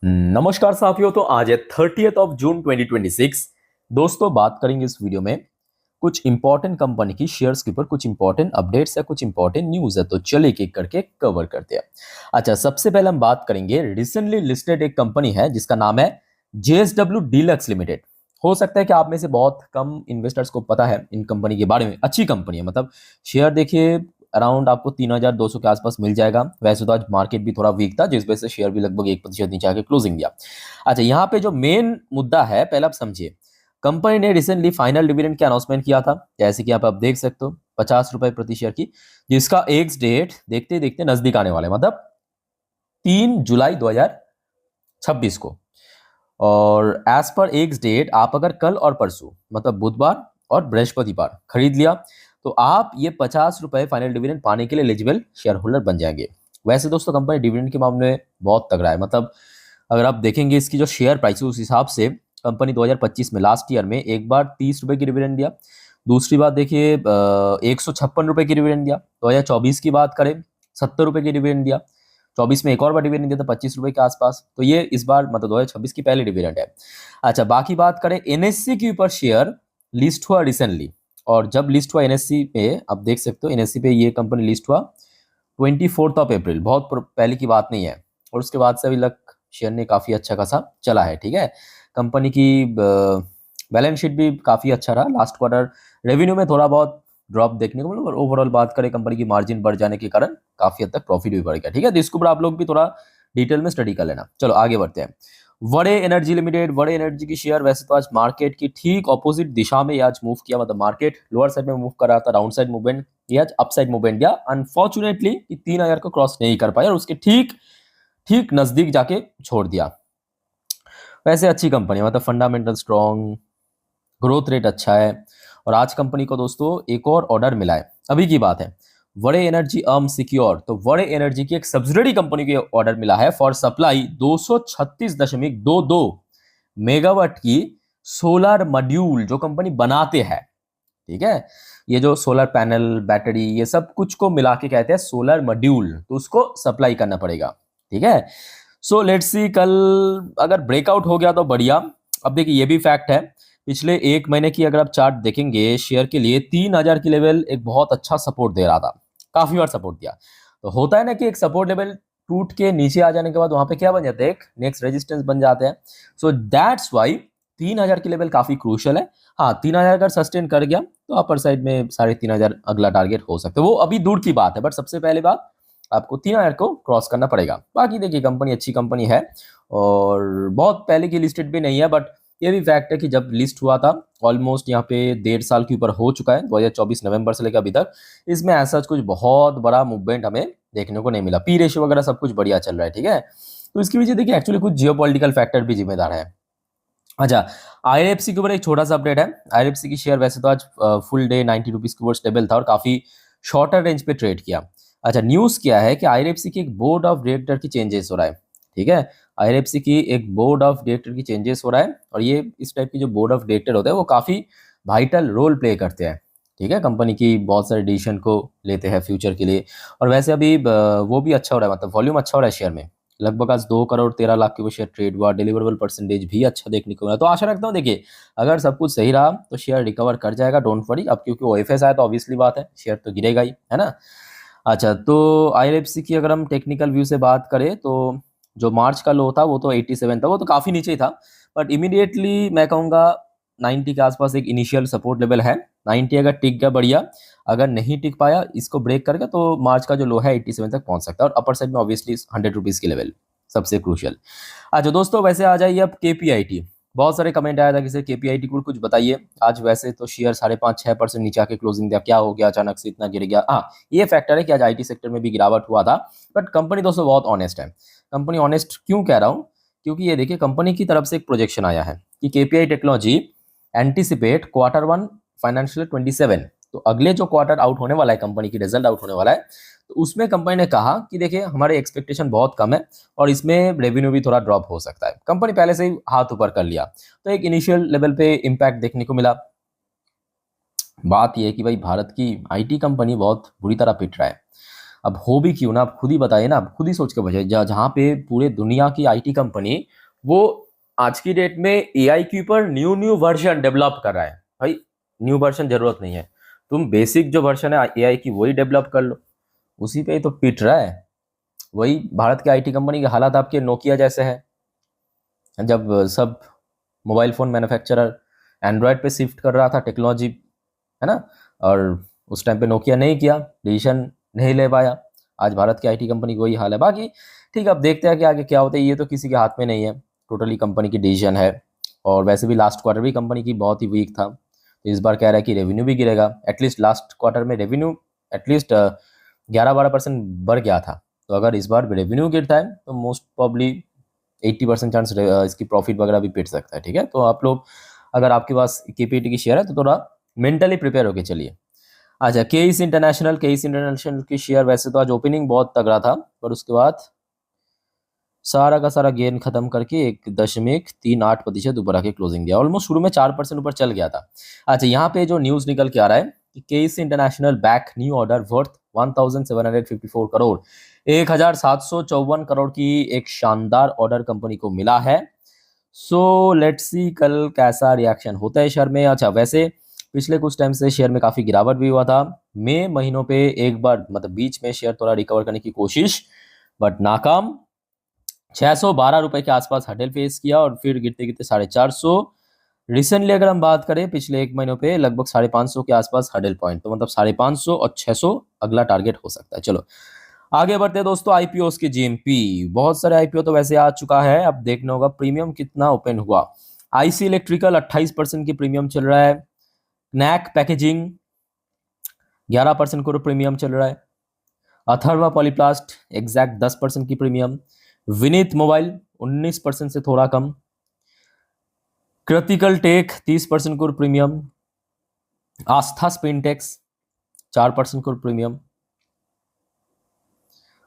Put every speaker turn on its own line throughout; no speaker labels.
नमस्कार साथियों। तो आज है 30 जून 2026। दोस्तों, बात करेंगे इस वीडियो में कुछ इंपॉर्टेंट कंपनी की शेयर्स के ऊपर, कुछ इंपॉर्टेंट अपडेट्स या कुछ इंपॉर्टेंट न्यूज़ है। तो चलिए एक एक करके कवर करते हैं। अच्छा, सबसे पहले हम बात करेंगे रिसेंटली लिस्टेड एक कंपनी है जिसका नाम है JSW डीलक्स लिमिटेड। हो सकता है कि आप में से बहुत कम इन्वेस्टर्स को पता है इन कंपनी के बारे में। अच्छी कंपनी है, मतलब शेयर देखिए अराउंड आपको 3200 के आसपास मिल जाएगा। वैसे तो आज मार्केट भी थोड़ा वीक था, जिस वजह से शेयर भी लगभग 1% नीचे आके क्लोजिंग दिया। अच्छा, यहाँ पे जो मेन मुद्दा है, पहले आप समझिए। कंपनी ने रिसेंटली फाइनल डिविडेंड की अनाउंसमेंट किया था, जैसे कि आप देख सकते हो, 50 रुपए प्रति शेयर की, जिसका एक्स डेट देखते देखते नजदीक आने वाला है, मतलब 3 जुलाई 2026 को। और एज पर एक्स डेट आप अगर कल और परसों, मतलब बुधवार और बृहस्पतिवार खरीद लिया, तो आप ये 50 रुपए फाइनल डिविडेंड पाने के लिए एलिजिबल शेयर होल्डर बन जाएंगे। वैसे दोस्तों, कंपनी डिविडेंड के मामले में बहुत तगड़ा है। मतलब अगर आप देखेंगे इसकी जो शेयर प्राइस है, उस हिसाब से कंपनी 2025 में, लास्ट ईयर में, एक बार 30 रुपए की डिविडेंड दिया। दूसरी बात देखिए, 156 रुपए की डिविडेंड दिया। 2024 की बात करें, 70 रुपए की डिविडेंड दिया। 24 में एक और बार डिविडेंड दिया था 25 रुपए के आसपास। तो ये इस बार मतलब 2026 की पहली डिविडेंड है। अच्छा, बाकी बात करें, NSE के ऊपर शेयर लिस्ट हुआ रिसेंटली। और जब लिस्ट हुआ NSE पे, आप देख सकते हो NSE पे ये कंपनी लिस्ट हुआ 24 अप्रैल, बहुत पहले की बात नहीं है। और उसके बाद से अभी तक शेयर ने काफ़ी अच्छा खासा चला है। ठीक है, कंपनी की बैलेंस शीट भी काफ़ी अच्छा रहा। लास्ट क्वार्टर रेवेन्यू में थोड़ा बहुत ड्रॉप देखने को मिला, और ओवरऑल बात करें कंपनी की मार्जिन बढ़ जाने के कारण काफ़ी हद तक प्रॉफिट भी बढ़ गया। ठीक है, तो इसके ऊपर आप लोग भी थोड़ा डिटेल में स्टडी कर लेना। चलो आगे बढ़ते हैं। वड़े एनर्जी लिमिटेड, वड़े एनर्जी की शेयर वैसे तो आज मार्केट की ठीक ऑपोजिट दिशा में आज मूव किया। मतलब मार्केट लोअर साइड में मूव कर रहा था, डाउन साइड मूवमेंट, ये आज अपसाइड मूवमेंट दिया। अनफॉर्चुनेटली 3000 को क्रॉस नहीं कर पाया और उसके ठीक ठीक नजदीक जाके छोड़ दिया। वैसे अच्छी कंपनी है, मतलब फंडामेंटल स्ट्रॉन्ग, ग्रोथ रेट अच्छा है। और आज कंपनी को दोस्तों एक और ऑर्डर मिला है, अभी की बात है। वड़े एनर्जी सिक्योर, तो वड़े एनर्जी की एक सब्सिडरी कंपनी को ऑर्डर मिला है फॉर सप्लाई 236.22 मेगावाट की सोलर मॉड्यूल, जो कंपनी बनाते हैं। ठीक है, ये जो सोलर पैनल, बैटरी, ये सब कुछ को मिला के कहते हैं सोलर मॉड्यूल, तो उसको सप्लाई करना पड़ेगा। ठीक है, सो लेट्स सी, कल अगर ब्रेकआउट हो गया तो बढ़िया। अब देखिए, ये भी फैक्ट है, पिछले एक महीने की अगर आप चार्ट देखेंगे शेयर के लिए, 3000 की लेवल एक बहुत अच्छा सपोर्ट दे रहा था, काफी बार सपोर्ट दिया। तो होता है ना कि एक सपोर्ट लेवल टूट के नीचे आ जाने के बाद वहां पे क्या बन जाता है, एक नेक्स्ट रेजिस्टेंस बन जाते हैं। सो दैट्स वाई 3000 की लेवल काफी क्रूशियल है। हाँ, 3000 अगर सस्टेन कर गया तो अपर साइड में 3500 अगला टारगेट हो सकता है। वो अभी दूर की बात है, बट सबसे पहले बात आपको 3000 को क्रॉस करना पड़ेगा। बाकी देखिए, कंपनी अच्छी कंपनी है और बहुत पहले की लिस्टेड भी नहीं है, बट ये भी फैक्ट है कि जब लिस्ट हुआ था ऑलमोस्ट यहाँ पे 1.5 साल के ऊपर हो चुका है, 2024 नवंबर से लेकर अभी तक। इसमें ऐसा कुछ बहुत बड़ा मूवमेंट हमें देखने को नहीं मिला। पी रेशियो वगैरह सब कुछ बढ़िया चल रहा है। ठीक है, तो इसकी वजह देखिए एक्चुअली कुछ जियोपॉलिटिकल फैक्टर भी जिम्मेदार है। अच्छा, IRFC के ऊपर एक छोटा सा अपडेट है। IRFC की शेयर वैसे तो आज फुल डे 90 रुपीज के ऊपर स्टेबल था और काफी शॉर्टर रेंज पे ट्रेड किया। अच्छा, न्यूज क्या है कि IRFC की एक बोर्ड ऑफ डायरेक्टर की चेंजेस हो रहा है। ठीक है, IRFC की एक बोर्ड ऑफ डायरेक्टर की चेंजेस हो रहा है, और ये इस टाइप की जो बोर्ड ऑफ डायरेक्टर होते हैं वो काफी वाइटल रोल प्ले करते हैं। ठीक है, कंपनी की बहुत सारे डिसीजन को लेते हैं फ्यूचर के लिए। और वैसे अभी वो भी अच्छा हो रहा है, मतलब वॉल्यूम अच्छा हो रहा है शेयर में। लगभग आज 2 करोड़ 13 लाख के वो शेयर ट्रेड हुआ। डिलीवरेबल परसेंटेज भी अच्छा देखने को मिला। तो आशा रखता हूँ देखिए, अगर सब कुछ सही रहा तो शेयर रिकवर कर जाएगा, डोंट वरी। अब क्योंकि OFS आया तो ऑब्वियसली बात है शेयर तो गिरेगा ही, है ना। अच्छा, तो IRFC की अगर हम टेक्निकल व्यू से बात करें तो जो मार्च का लो था वो तो 87 था, वो तो काफ़ी नीचे ही था। बट इमीडिएटली मैं कहूँगा 90 के आसपास एक इनिशियल सपोर्ट लेवल है। 90 अगर टिक गया बढ़िया, अगर नहीं टिक पाया, इसको ब्रेक करके, तो मार्च का जो लो है 87 तक पहुंच सकता है। और अपर साइड में ऑब्वियसली 100 रुपीज़ की लेवल सबसे क्रूशियल। अच्छा दोस्तों, वैसे आ जाइए अब KPIT। बहुत सारे कमेंट आया था कि सर KPIT को कुछ बताइए। आज वैसे तो शेयर 5.5-6% नीचे आके क्लोजिंग दिया, क्या हो गया अचानक से इतना गिर गया। हाँ, ये फैक्टर है कि आज IT सेक्टर में भी गिरावट हुआ था, बट कंपनी दोस्तों बहुत ऑनेस्ट है। कंपनी ऑनेस्ट क्यों कह रहा हूँ, क्योंकि ये देखिए, कंपनी की तरफ से एक प्रोजेक्शन आया है कि KPI technology anticipate Q1 financial 27, तो अगले जो क्वार्टर आउट होने वाला है, कंपनी की रिजल्ट आउट होने वाला है, तो उसमें कंपनी ने कहा कि देखिए हमारे एक्सपेक्टेशन बहुत कम है और इसमें रेवेन्यू भी थोड़ा ड्रॉप हो सकता है। कंपनी पहले से ही हाथ ऊपर कर लिया, तो एक इनिशियल लेवल पे इम्पैक्ट देखने को मिला। बात यह है कि भाई भारत की IT कंपनी बहुत बुरी तरह पिट रहा है। अब हो भी क्यों ना, आप खुद ही बताइए ना, आप खुद ही सोच के बताइए। जहाँ पे पूरे दुनिया की आईटी कंपनी वो आज की डेट में एआई के ऊपर न्यू न्यू वर्जन डेवलप कर रहा है। भाई न्यू वर्जन जरूरत नहीं है, तुम बेसिक जो वर्जन है एआई की वही डेवलप कर लो, उसी पे ही तो पिट रहा है। वही भारत के आईटी कंपनी के हालात आपके नोकिया जैसे है, जब सब मोबाइल फ़ोन मैन्युफैक्चरर एंड्रॉयड पे शिफ्ट कर रहा था टेक्नोलॉजी, है ना, और उस टाइम पे नोकिया नहीं किया, डिसीजन नहीं ले पाया। आज भारत की आईटी कंपनी को वही हाल है। बाकी ठीक है, अब देखते हैं कि आगे क्या होता है, ये तो किसी के हाथ में नहीं है, टोटली कंपनी की डिसीजन है। और वैसे भी लास्ट क्वार्टर भी कंपनी की बहुत ही वीक था, तो इस बार कह रहा है कि रेवेन्यू भी गिरेगा। एटलीस्ट लास्ट क्वार्टर में रेवेन्यू एटलीस्ट 11-12% बढ़ गया था, तो अगर इस बार रेवेन्यू गिरता है तो मोस्ट प्रॉब्ली 80% चांस इसकी प्रॉफिट वगैरह भी पिट सकता है। ठीक है, तो आप लोग अगर आपके पास केपीटी की शेयर है तो थोड़ा मेंटली प्रिपेयर होके चलिए। अच्छा, केईस इंटरनेशनल की शेयर वैसे तो आज ओपनिंग बहुत तगड़ा था, पर उसके बाद सारा का सारा गेन खत्म करके 1.38% ऊपर आके क्लोजिंग दिया। ऑलमोस्ट शुरू में 4% ऊपर चल गया था। अच्छा, यहाँ पे जो न्यूज निकल के आ रहा है कि KEC international bags new order worth 1754 crore, 1754 crore की एक शानदार ऑर्डर कंपनी को मिला है। सो लेट्स सी कल कैसा रिएक्शन होता है शेयर में। अच्छा, वैसे पिछले कुछ टाइम से शेयर में काफ़ी गिरावट भी हुआ था। मई महीनों पे एक बार मतलब बीच में शेयर थोड़ा रिकवर करने की कोशिश, बट नाकाम। 612 रुपए के आसपास हडल फेस किया और फिर गिरते गिरते 450। रिसेंटली अगर हम बात करें पिछले एक महीनों पे लगभग 550 के आसपास हडल पॉइंट, तो मतलब 550 और 600 अगला टारगेट हो सकता है। चलो आगे बढ़ते हैं दोस्तों। आईपीओ की जीएमपी, बहुत सारे आईपीओ तो वैसे आ चुका है, अब देखना होगा प्रीमियम कितना ओपन हुआ। आईसी इलेक्ट्रिकल 28% की प्रीमियम चल रहा है। नैक पैकेजिंग 11% को प्रीमियम चल रहा है। अथर्वा पॉलीप्लास्ट एग्जैक्ट 10% की प्रीमियम। विनीत मोबाइल 19% से थोड़ा कम। क्रिटिकल टेक 30% को प्रीमियम। आस्था स्पिनटेक्स 4% को प्रीमियम।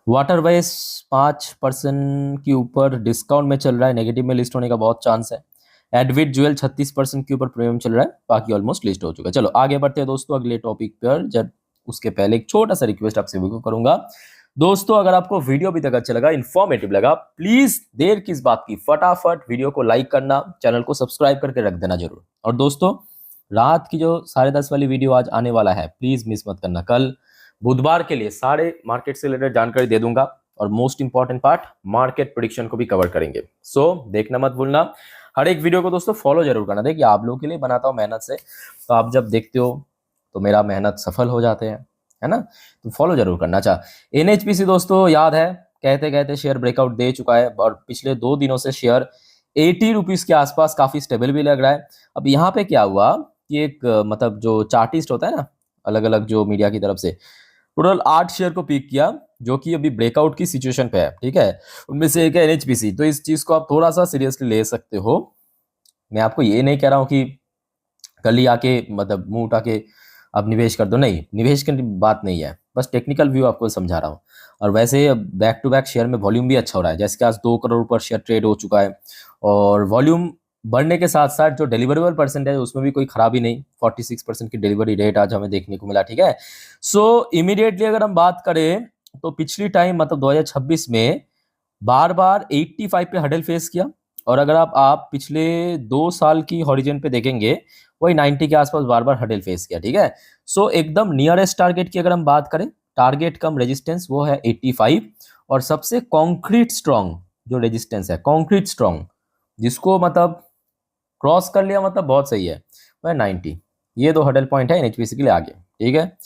वाटरवेज 5% के ऊपर डिस्काउंट में चल रहा है, नेगेटिव में लिस्ट होने का बहुत चांस है। एडविट ज्वेल 36% के ऊपर प्रीमियम चल रहा है, बाकी ऑलमोस्ट लिस्ट हो चुका है। चलो आगे बढ़ते हैं दोस्तों अगले टॉपिक पर। जब उसके पहले एक छोटा सा रिक्वेस्ट आपसे भी करूंगा दोस्तों, अगर आपको वीडियो अभी तक अच्छा लगा, इन्फॉर्मेटिव लगा, प्लीज देर किस बात की, फटाफट वीडियो को लाइक करना, चैनल को सब्सक्राइब करके रख देना जरूर। और दोस्तों रात की जो 10:30 वाली वीडियो आज आने वाला है, प्लीज मिस मत करना। कल बुधवार के लिए सारे मार्केट से रिलेटेड जानकारी दे दूंगा, और most important part market prediction को भी कवर करेंगे। सो देखना मत भूलना। हर एक वीडियो को दोस्तों फॉलो जरूर करना। देखिए आप लोगों के लिए बनाता हूँ मेहनत से, तो आप जब देखते हो तो मेरा मेहनत सफल हो जाते हैं, है ना, तो फॉलो जरूर करना। अच्छा, एनएचपीसी दोस्तों याद है, कहते कहते शेयर ब्रेकआउट दे चुका है, और पिछले 2 दिनों से शेयर 80 रुपीज के आसपास काफी स्टेबल भी लग रहा है। अब यहाँ पे क्या हुआ कि एक मतलब जो चार्टिस्ट होता है ना, अलग अलग जो मीडिया की तरफ से, टोटल 8 शेयर को पिक किया जो कि अभी ब्रेकआउट की सिचुएशन पे है। ठीक है, उनमें से एक है एनएचपीसी। तो इस चीज को आप थोड़ा सा सीरियसली ले सकते हो। मैं आपको ये नहीं कह रहा हूँ कि कल ही आके मतलब मुंह उठा के आप निवेश कर दो, नहीं, निवेश की बात नहीं है, बस टेक्निकल व्यू आपको समझा रहा हूँ। और वैसे बैक टू बैक शेयर में वॉल्यूम भी अच्छा हो रहा है, जैसे कि आज 2 करोड़ पर शेयर ट्रेड हो चुका है, और वॉल्यूम बढ़ने के साथ साथ जो डिलीवरेबल परसेंटेज है उसमें भी कोई खराबी नहीं, 46% की डिलीवरी रेट आज हमें देखने को मिला। ठीक है, सो इमीडिएटली अगर हम बात करें तो पिछली टाइम मतलब 2026 में बार बार 85 पे हडल फेस किया, और अगर आप पिछले 2 साल की हॉरिजन पे देखेंगे वही 90 के आसपास बार बार हडल फेस किया। ठीक है, सो एकदम नियरेस्ट टारगेट की अगर हम बात करें, टारगेट कम रेजिस्टेंस वो है 85, और सबसे कॉन्क्रीट स्ट्रॉन्ग जो रेजिस्टेंस है, कॉन्क्रीट स्ट्रॉन्ग जिसको मतलब क्रॉस कर लिया मतलब बहुत सही है, वह 90। ये 2 हडल पॉइंट है एनएचपीसी के लिए आगे। ठीक है,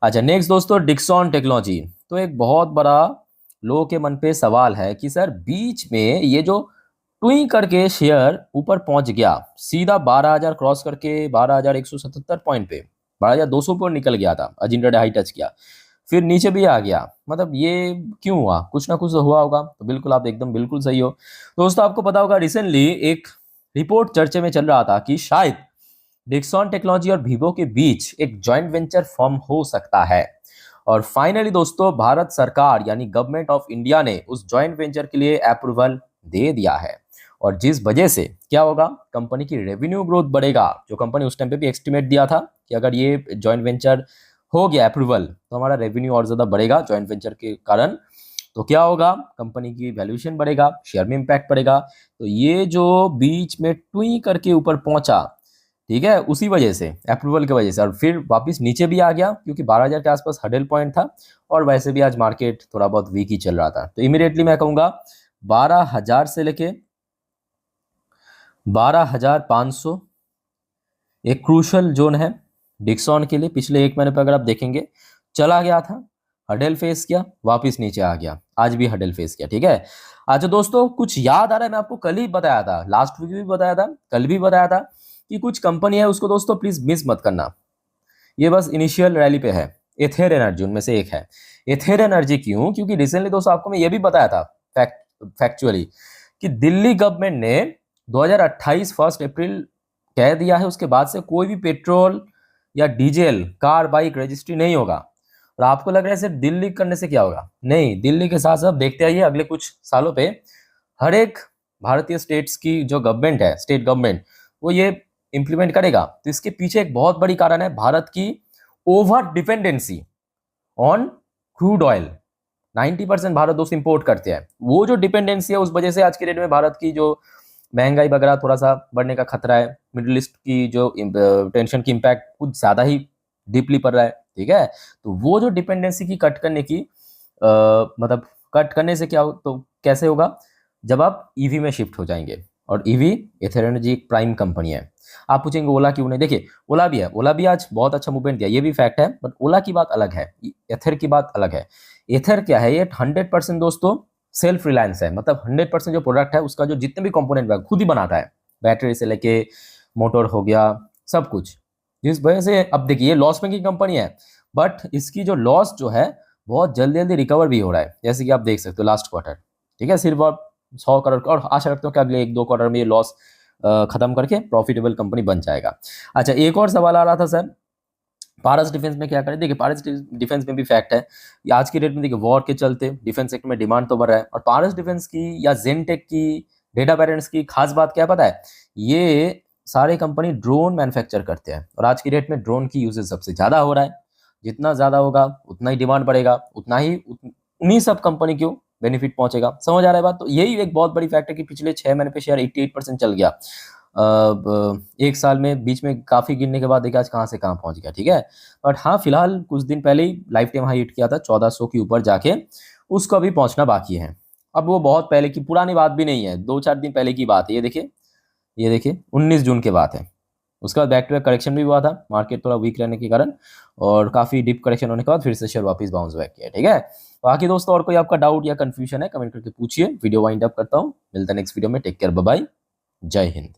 अच्छा नेक्स्ट दोस्तों डिक्सॉन टेक्नोलॉजी। तो एक बहुत बड़ा लोगों के मन पे सवाल है कि सर बीच में ये जो ट्विंग करके शेयर ऊपर पहुंच गया, सीधा 12,000 क्रॉस करके 12,177 पॉइंट पे 12,200 पर निकल गया था, अजिंडा हाई टच किया, फिर नीचे भी आ गया, मतलब ये क्यों हुआ? कुछ ना कुछ तो हुआ होगा। तो बिल्कुल आप एकदम बिल्कुल सही हो दोस्तों। आपको पता होगा रिसेंटली एक रिपोर्ट चर्चे में चल रहा था कि शायद डिक्सॉन टेक्नोलॉजी और वीवो के बीच एक जॉइंट वेंचर फॉर्म हो सकता है, और फाइनली दोस्तों भारत सरकार यानी गवर्नमेंट ऑफ इंडिया ने उस जॉइंट वेंचर के लिए अप्रूवल दे दिया है, और जिस वजह से क्या होगा, कंपनी की रेवेन्यू ग्रोथ बढ़ेगा। जो कंपनी उस टाइम पे भी एस्टिमेट दिया था कि अगर ये जॉइंट वेंचर हो गया अप्रूवल, तो हमारा रेवेन्यू और ज़्यादा बढ़ेगा जॉइंट वेंचर के कारण। तो क्या होगा, कंपनी की वैल्यूएशन बढ़ेगा, शेयर में इम्पैक्ट पड़ेगा। तो ये जो बीच में ट्वी करके ऊपर पहुंचा, ठीक है, उसी वजह से, अप्रूवल की वजह से, और फिर वापस नीचे भी आ गया क्योंकि 12,000 के आसपास हडल पॉइंट था, और वैसे भी आज मार्केट थोड़ा बहुत वीक ही चल रहा था। तो इमीडिएटली मैं कहूँगा 12,000 से लेके 12,500 एक क्रूशल जोन है डिक्सॉन के लिए। पिछले एक महीने पर अगर आप देखेंगे, चला गया था, हडल फेस किया, वापस नीचे आ गया, आज भी हडल फेस किया, ठीक है। अच्छा दोस्तों, कुछ याद आ रहा है, मैं आपको कल ही बताया था, लास्ट वीक भी बताया था, कल भी बताया था कि कुछ कंपनी है, उसको दोस्तों प्लीज मिस मत करना। ये बस इनिशियल रैली पे है। एथेर एनर्जी उनमें से एक है। एथेर एनर्जी क्यों? क्योंकि रिसेंटली दोस्तों आपको मैं ये भी बताया था फैक्चुअली कि दिल्ली गवर्नमेंट ने 2028 फर्स्ट अप्रैल कह दिया है, उसके बाद से कोई भी पेट्रोल या डीजल कार बाइक रजिस्ट्री नहीं होगा। और आपको लग रहा है सिर्फ दिल्ली करने से क्या होगा? नहीं, दिल्ली के साथ साथ देखते आइए अगले कुछ सालों पे हर एक भारतीय स्टेट्स की जो गवर्नमेंट है, स्टेट गवर्नमेंट, वो ये इंप्लीमेंट करेगा। तो इसके पीछे एक बहुत बड़ी कारण है भारत की over dependency on crude oil. 90% Bharat दोस्त इंपोर्ट करते हैं। वो जो डिपेंडेंसी है, उस वजह से आज के डेट में भारत की जो महंगाई वगैरह थोड़ा सा बढ़ने का खतरा है। मिडिल ईस्ट की जो टेंशन की इम्पैक्ट कुछ ज़्यादा ही डीपली पड़ रहा है, ठीक है। तो वो जो डिपेंडेंसी की कट करने की मतलब कट करने से क्या तो कैसे होगा, जब आप ईवी में शिफ्ट हो जाएंगे। और ईवी एथर एनर्जी एक प्राइम कंपनी है। आप पूछेंगे ओला क्यों नहीं? देखिए, ओला भी है, ओला भी आज बहुत अच्छा मूवमेंट दिया, ये भी फैक्ट है, बट ओला की बात अलग है, एथर की बात अलग है। एथर क्या है? ये 100% दोस्तों सेल्फ रिलायंस है, मतलब 100% जो प्रोडक्ट है उसका जो जितने भी कंपोनेंट है खुद ही बनाता है, बैटरी से लेके मोटर हो गया, सब कुछ। जिस वजह से अब देखिए, ये लॉस मेकिंग कंपनी है, बट इसकी जो लॉस जो है बहुत जल्दी जल्दी रिकवर भी हो रहा है, जैसे कि आप देख सकते हो लास्ट क्वार्टर, ठीक है, सिर्फ आप 100 करोड़ का, और आशा रखते हो कि अगले 1-2 क्वार्टर में ये लॉस खत्म करके प्रॉफिटेबल कंपनी बन जाएगा। अच्छा, एक और सवाल आ रहा था सर, पारस डिफेंस में क्या करें? देखिए, पारस डिफेंस में भी फैक्ट है, आज की डेट में देखिए वॉर के चलते डिफेंस सेक्टर में डिमांड तो बढ़ रहा है, और पारस डिफेंस की या जेनटेक की, डेटा पेरेंट्स की खास बात क्या पता है? ये सारे कंपनी ड्रोन मैन्युफैक्चर करते हैं, और आज की डेट में ड्रोन की यूजेज सबसे ज़्यादा हो रहा है। जितना ज़्यादा होगा उतना ही डिमांड बढ़ेगा, उतना ही उन्हीं सब कंपनी को बेनिफिट पहुंचेगा। समझ आ रहा है बात? तो यही एक बहुत बड़ी फैक्ट है कि पिछले 6 महीने पे शेयर 88% चल गया। एक साल में बीच में काफ़ी गिरने के बाद देखा आज कहाँ से कहाँ पहुंच गया, ठीक है। बट हाँ, फिलहाल कुछ दिन पहले ही लाइफ टाइम हाई हिट किया था 1400 के ऊपर जाके, उसको अभी पहुंचना बाकी है। अब वो बहुत पहले की पुरानी बात भी नहीं है, 2-4 दिन पहले की बात है। ये देखिए, ये देखिए 19 जून की बात है। उसके बाद बैक टू बैक करेक्शन भी हुआ था, मार्केट थोड़ा वीक रहने के कारण, और काफ़ी डीप करेक्शन होने के बाद फिर से शेयर वापस बाउंस बैक किया, ठीक है। बाकी दोस्तों, और कोई आपका डाउट या कंफ्यूजन है कमेंट करके पूछिए। वीडियो वाइंड अप करता हूँ, मिलता है नेक्स्ट वीडियो में। टेक केयर, बाय बाय, जय हिंद।